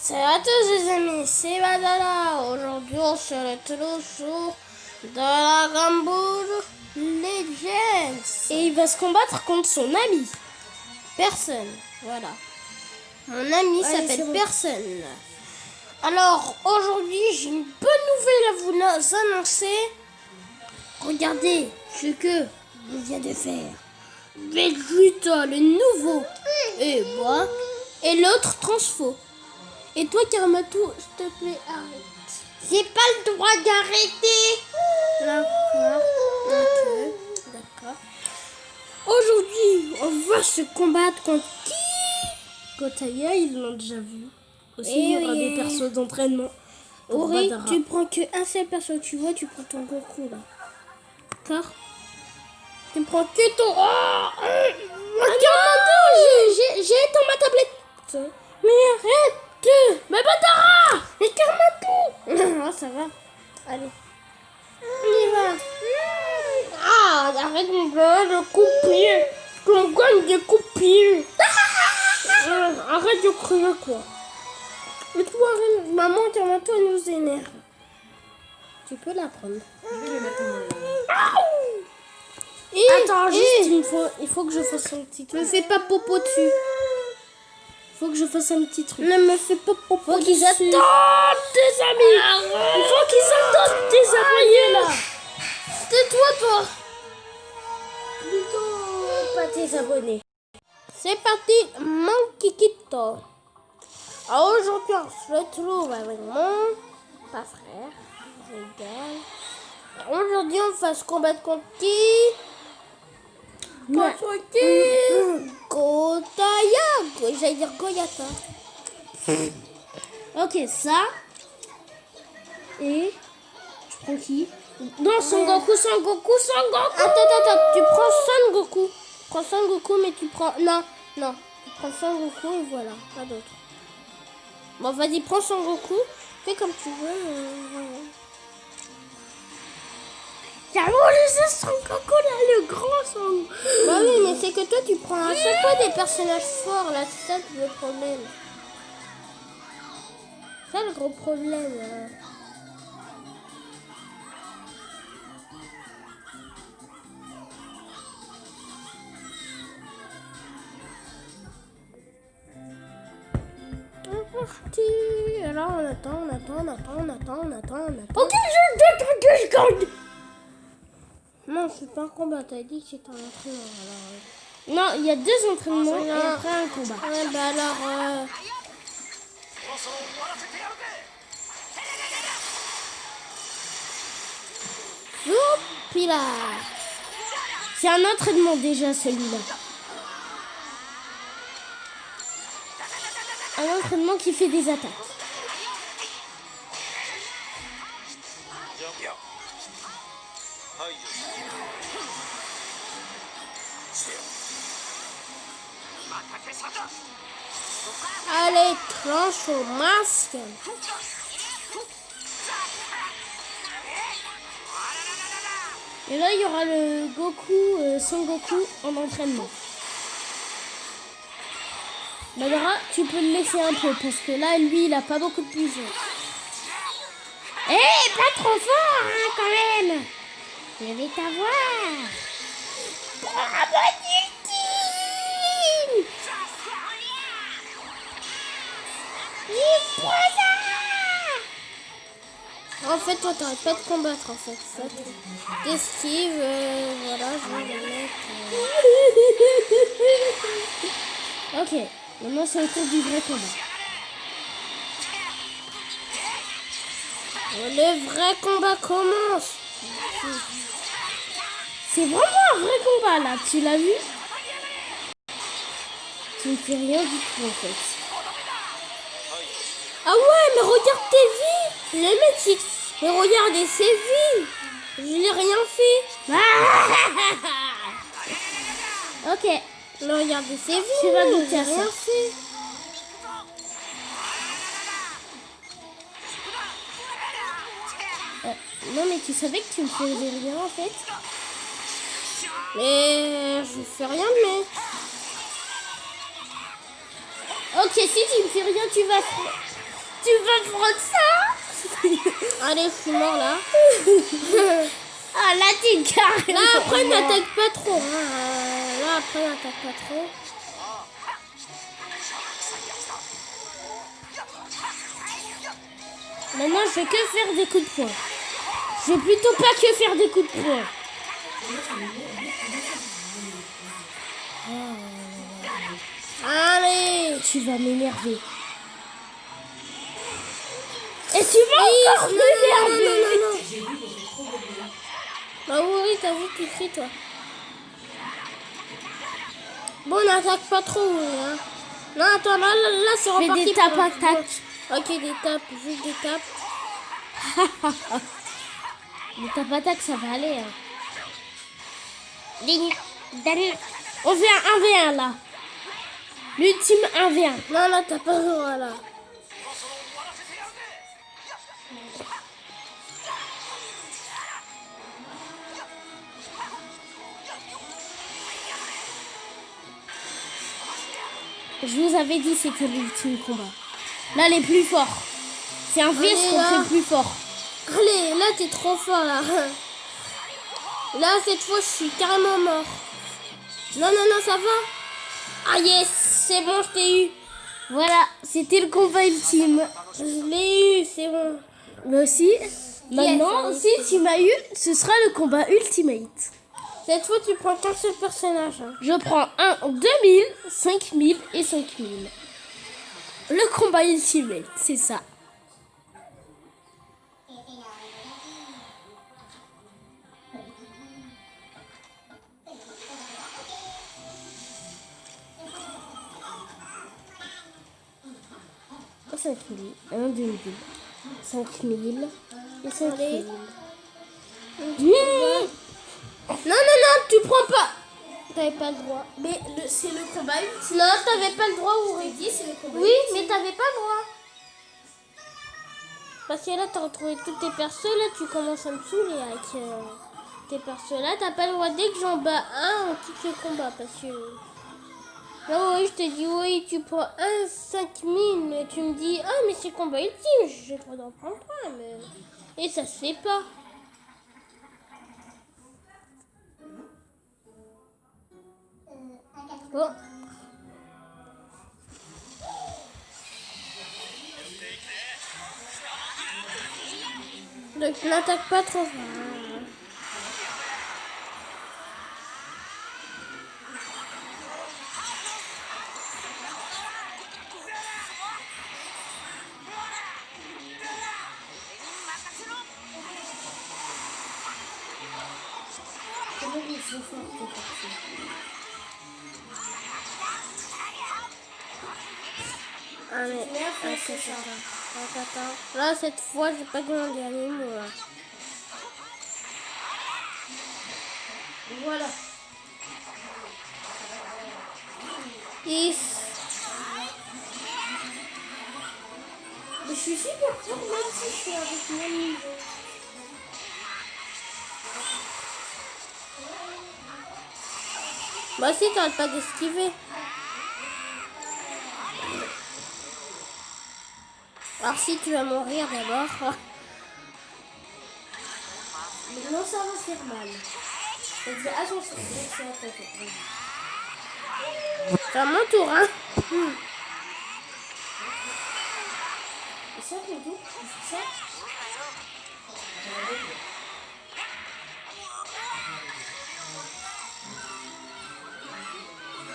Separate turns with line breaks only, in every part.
Salut à tous les amis, c'est Badala. Aujourd'hui on se retrouve sur Dragon Ball Legends. Et il va se combattre contre son ami. Personne, voilà. Mon ami s'appelle Personne. Alors aujourd'hui j'ai une bonne nouvelle à vous annoncer. Regardez ce que je viens de faire. Vegeta le nouveau. Et moi. Et l'autre transfo. Et toi, Karmatou, s'il te plaît, arrête. J'ai pas le droit d'arrêter. D'accord. Ok. D'accord. Aujourd'hui, on va se combattre contre qui? Kotaya, ils l'ont déjà vu. Aussi, il y aura des persos d'entraînement. Ori, tu prends qu'un seul perso. Tu vois, tu prends ton Goku, là. D'accord? Tu prends que ton... Karmatou, j'ai éteint ma tablette. Mais arrête. Mais Badara! Mais Karmatou! Ah, ça va. Allez. On y va. Ah, arrête de couper. Qu'on gagne des coupiers. Arrête de crier, quoi. Et toi, maman, Karmatou, elle nous énerve. Tu peux la prendre.
Je vais les mettre
Attends, juste, il faut que je fasse un petit truc. Me fais pas popo dessus. Faut que je fasse un petit truc. Ne me fais pas popo. Faut qu'ils attendent, tes amis. Il faut qu'ils attendent tes abonnés là. Tais-toi, toi. Plutôt pas tes abonnés. C'est parti, mon kikito. Alors aujourd'hui, on se retrouve avec mon pas frère. Regarde. Aujourd'hui, on va se combattre contre qui? Contre qui? Kotaya. J'allais dire Goyata. Ok, ça. Et tu prends qui? Non, Son Goku. Attends. Tu prends Son Goku. Tu prends Son Goku, mais tu prends... Non. Tu prends Son Goku et voilà. Pas d'autre. Bon, vas-y, prends Son Goku. Fais comme tu veux. J'avoue, Son Goku là, le grand Son. Bah oui, mais c'est que toi, tu prends à chaque fois des personnages forts là. C'est ça le problème. C'est ça le gros problème. Alors on attend. Ok, je détends 2 secondes. Non, je suis pas en combat, t'as dit que c'était un entraînement. Alors, non, il y a 2 entraînements et après un combat. Ouais, bah alors... Puis là... C'est un entraînement déjà celui-là. Un entraînement qui fait des attaques. Allez, tranche au masque. Et là, il y aura le Goku, Son Goku en entraînement. Badara, tu peux le laisser un peu parce que là, lui, il a pas beaucoup de puissance. Eh, pas trop fort, hein, quand même. Je vais t'avoir. En fait, toi, t'arrêtes pas de combattre, en fait. T'esquives, voilà, je vais le mettre. Ok, maintenant c'est le tour du vrai combat. Le vrai combat commence. C'est vraiment un vrai combat, là. Tu l'as vu? Tu ne fais rien du tout, en fait. Ah ouais, mais regarde tes vies. Le mec, mais regardez ses vies. Je n'ai rien fait. Ok. Mais regardez ses vies. Tu vas goûter à ça. Non, mais tu savais que tu me faisais rien, en fait. Mais je fais rien de mais... Ok, si tu me fais rien, tu vas... Tu vas prendre ça? Allez, je suis mort là. Ah là, t'es carré. Là, après, n'attaque pas trop. Hein. Là, après, n'attaque pas trop. Maintenant, je vais que faire des coups de poing. Je vais plutôt pas que faire des coups de poing. Allez, tu vas m'énerver. Et tu vas encore m'énerver. Non. Bah oui, t'as vu qu'il crie, toi. Bon, n'attaque pas trop, oui, hein. Non, attends, là c'est reparti. Fais des tapes attaques. Ok, des tapes, juste des tapes. Les tapes attaques, ça va aller, hein. On fait un 1v1, là. L'ultime 1v1. Non, là, t'as pas le droit, là. Je vous avais dit c'était l'ultime combat. Là, les plus forts. C'est un vs contre le plus fort. Allez, là, t'es trop fort, là. Là, cette fois, je suis carrément mort. Non, ça va. Ah, yes, c'est bon, je t'ai eu. Voilà, c'était le combat ultime. Je l'ai eu, c'est bon. Moi aussi. Maintenant, si tu m'as eu, ce sera le combat ultimate. Cette fois, tu prends qu'un seul personnage. Hein. Je prends 2000, 5000 et 5000. Le combat ultimate, c'est ça. Oh, 5000, 2000, 5000 et 5000. Non, tu prends pas. T'avais pas le droit. Mais c'est le combat ultime. Non, t'avais pas le droit, Ouri. Dit c'est le combat ultime. Mais t'avais pas le droit. Parce que là, t'as retrouvé tous tes persos. Là, tu commences à me saouler avec tes persos. Là, t'as pas le droit. Dès que j'en bats un, on quitte le combat. Parce que là, oui, je te dis, oui, tu prends 5000. Mais tu me dis, ah, mais c'est le combat ultime. J'ai le droit d'en prendre un. Mais... Et ça se fait pas. Bon. Donc n'attaque pas trop. Allez, attends. Là, cette fois, j'ai pas demandé à Nemo, là. Voilà. 10. Mais je suis super fort, même si je suis avec mon niveau. Bah si, t'arrêtes pas d'esquiver. Alors si tu vas mourir d'abord. Mais non, ça va faire mal. C'est à mon tour, hein. C'est ça ton tour? C'est ça?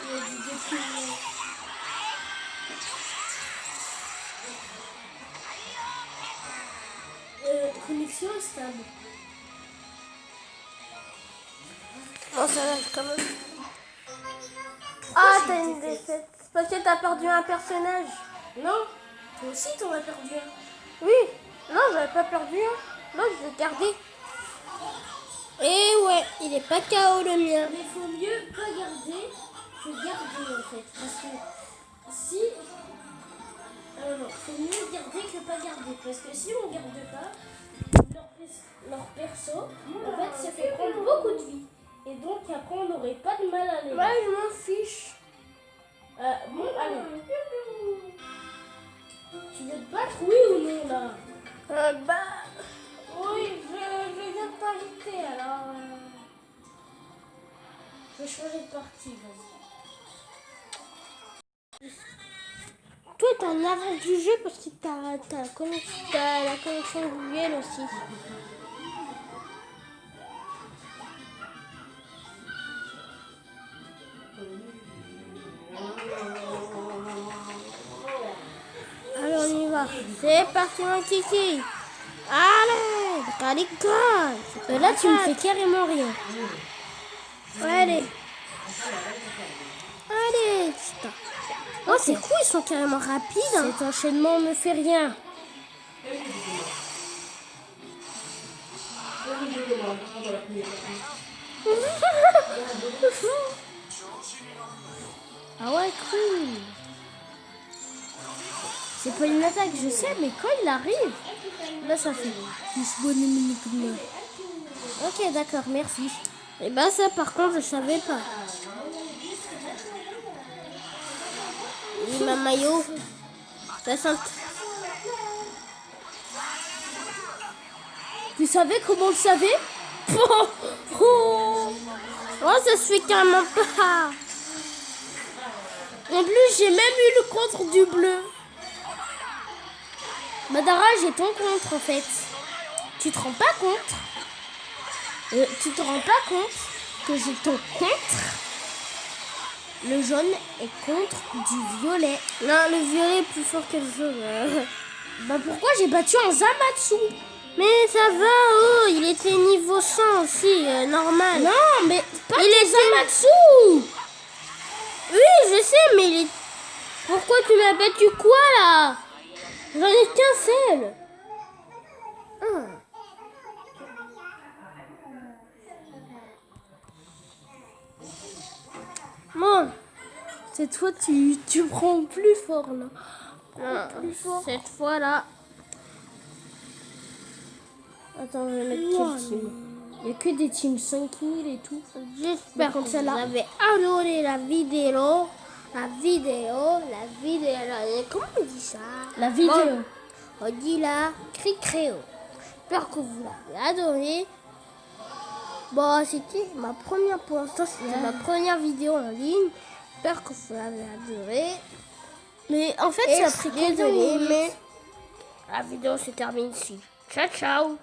Il y a du défilé. Connexion stable. Oh, ça va quand même. Ah, t'as une défaite. Parce que t'as perdu un personnage. Non, toi aussi t'en as perdu un. Oui, non, j'avais pas perdu un. Non, je l'ai gardé. Et ouais, il est pas KO le mien. Mais il faut mieux pas garder que garder en fait. Parce que si. Non, faut mieux garder que pas garder. Parce que si on garde pas, leur perso, en fait, ça fait prendre beaucoup de vie. Et donc après, on n'aurait pas de mal à les. Ouais, je m'en fiche. Bon, allez. Tu veux te battre, oui ou non, là? Oui, je viens de t'inviter, alors... Je vais changer de partie, vas-y. Toi, t'es en avance du jeu parce que t'as la connexion Google aussi. Allez, on y va. C'est parti, mon kiki. Allez, calicole. Là, tu me fais carrément rien. Allez. Allez, putain. Oh, c'est cool, ils sont carrément rapides. Hein. Cet enchaînement ne fait rien. Ah ouais, cool. C'est pas une attaque, je sais, mais quand il arrive, là ça fait. Ok, d'accord, merci. Et bah ça par contre je savais pas. Et ma maillot, ça sent. Tu savais comment on le savait? Oh, ça se fait carrément pas. En plus j'ai même eu le contre du bleu. Madara, j'ai ton contre en fait. Tu te rends pas compte? Tu te rends pas compte que j'ai ton contre? Le jaune est contre du violet. Non, le violet est plus fort que le jaune. Bah pourquoi j'ai battu un Zamatsu? Mais ça va, oh, il était niveau 100 aussi, normal. Non, mais pas il est Zamatsu. Oui, je sais, mais il est... Pourquoi tu m'as battu quoi là? J'en ai qu'un seul. Bon, cette fois tu prends plus fort là. Plus fort. Cette fois là. Attends, je vais mettre quel team? Il n'y a que des teams 5000 et tout. J'espère que vous avez adoré la vidéo. Comment on dit ça? La vidéo. Bon, on dit la cri-créo. J'espère que vous l'avez adoré. Bon, c'était ma première, pour l'instant, c'était ma première vidéo en ligne. J'espère que vous l'avez adoré. Mais en fait, ça a pris désolé, mais la vidéo se termine ici. Ciao, ciao.